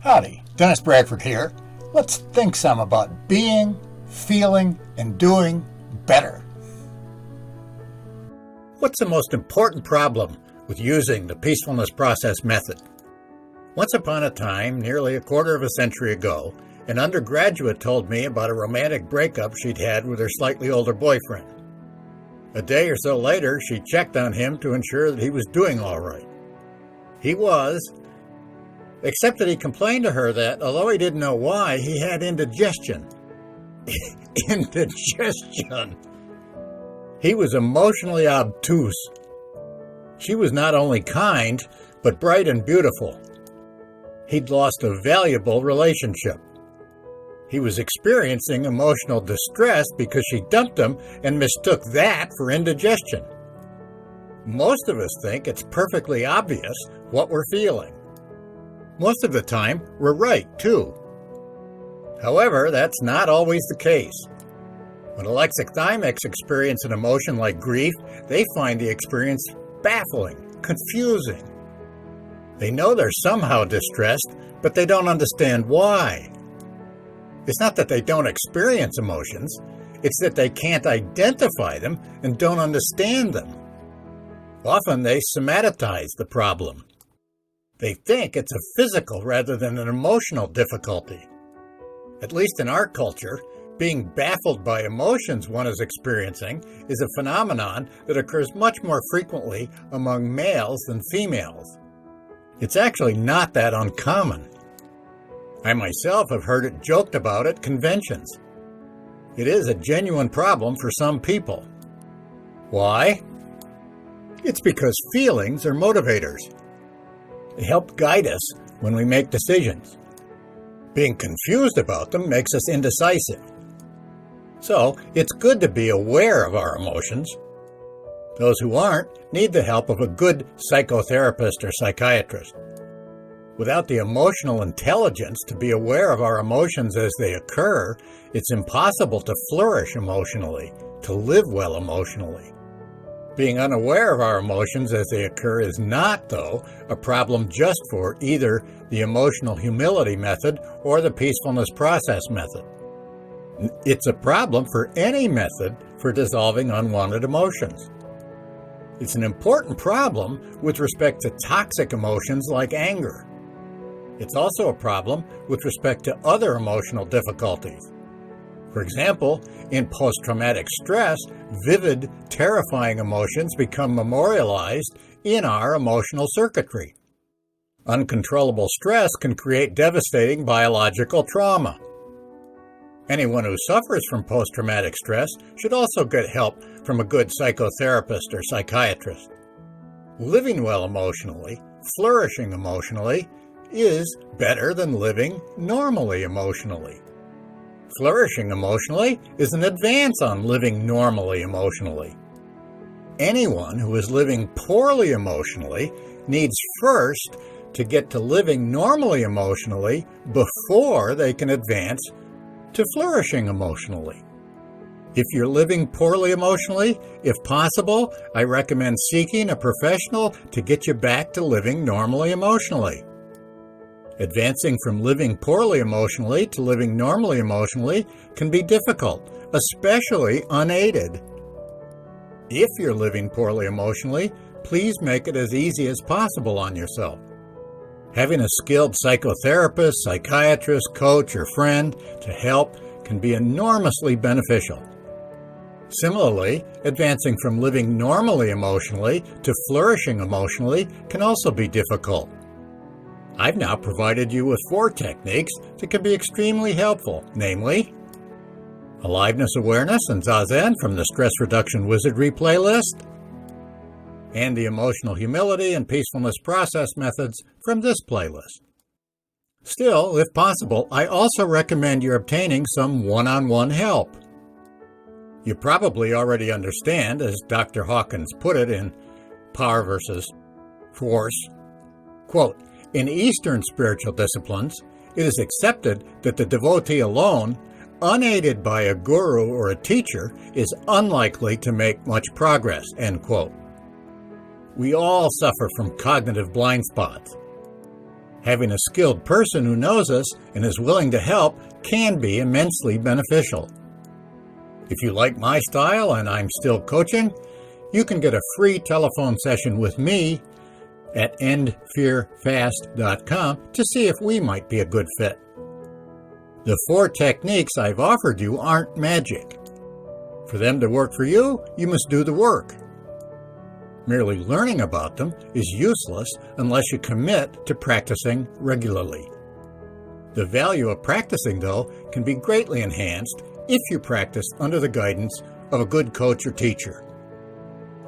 Howdy, Dennis Bradford here. Let's think some about being, feeling, and doing better. What's the most important problem with using the Peacefulness Process method? Once upon a time, nearly a quarter of a century ago, an undergraduate told me about a romantic breakup she'd had with her slightly older boyfriend. A day or so later, she checked on him to ensure that he was doing all right. He was, except that he complained to her that, although he didn't know why, he had indigestion. Indigestion! He was emotionally obtuse. She was not only kind, but bright and beautiful. He'd lost a valuable relationship. He was experiencing emotional distress because she dumped him and mistook that for indigestion. Most of us think it's perfectly obvious what we're feeling. Most of the time, we're right, too. However, that's not always the case. When alexithymics experience an emotion like grief, they find the experience baffling, confusing. They know they're somehow distressed, but they don't understand why. It's not that they don't experience emotions, it's that they can't identify them and don't understand them. Often they somatize the problem. They think it's a physical rather than an emotional difficulty. At least in our culture, being baffled by emotions one is experiencing is a phenomenon that occurs much more frequently among males than females. It's actually not that uncommon. I myself have heard it joked about at conventions. It is a genuine problem for some people. Why? It's because feelings are motivators. They help guide us when we make decisions. Being confused about them makes us indecisive. So, it's good to be aware of our emotions. Those who aren't need the help of a good psychotherapist or psychiatrist. Without the emotional intelligence to be aware of our emotions as they occur, it's impossible to flourish emotionally, to live well emotionally. Being unaware of our emotions as they occur is not, though, a problem just for either the emotional humility method or the peacefulness process method. It's a problem for any method for dissolving unwanted emotions. It's an important problem with respect to toxic emotions like anger. It's also a problem with respect to other emotional difficulties. For example, in post-traumatic stress, vivid, terrifying emotions become memorialized in our emotional circuitry. Uncontrollable stress can create devastating biological trauma. Anyone who suffers from post-traumatic stress should also get help from a good psychotherapist or psychiatrist. Living well emotionally, flourishing emotionally, is better than living normally emotionally. Flourishing emotionally is an advance on living normally emotionally. Anyone who is living poorly emotionally needs first to get to living normally emotionally before they can advance to flourishing emotionally. If you're living poorly emotionally, if possible, I recommend seeking a professional to get you back to living normally emotionally. Advancing from living poorly emotionally to living normally emotionally can be difficult, especially unaided. If you're living poorly emotionally, please make it as easy as possible on yourself. Having a skilled psychotherapist, psychiatrist, coach, or friend to help can be enormously beneficial. Similarly, advancing from living normally emotionally to flourishing emotionally can also be difficult. I've now provided you with 4 techniques that can be extremely helpful, namely, aliveness awareness and Zazen from the Stress Reduction Wizardry playlist, and the emotional humility and peacefulness process methods from this playlist. Still, if possible, I also recommend you obtaining some one-on-one help. You probably already understand, as Dr. Hawkins put it in Power versus Force, quote, "In Eastern spiritual disciplines, it is accepted that the devotee alone, unaided by a guru or a teacher, is unlikely to make much progress," end quote. We all suffer from cognitive blind spots. Having a skilled person who knows us and is willing to help can be immensely beneficial. If you like my style and I'm still coaching, you can get a free telephone session with me at endfearfast.com to see if we might be a good fit. The 4 techniques I've offered you aren't magic. For them to work for you, you must do the work. Merely learning about them is useless unless you commit to practicing regularly. The value of practicing, though, can be greatly enhanced if you practice under the guidance of a good coach or teacher.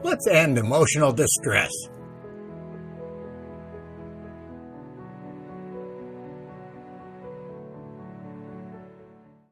Let's end emotional distress.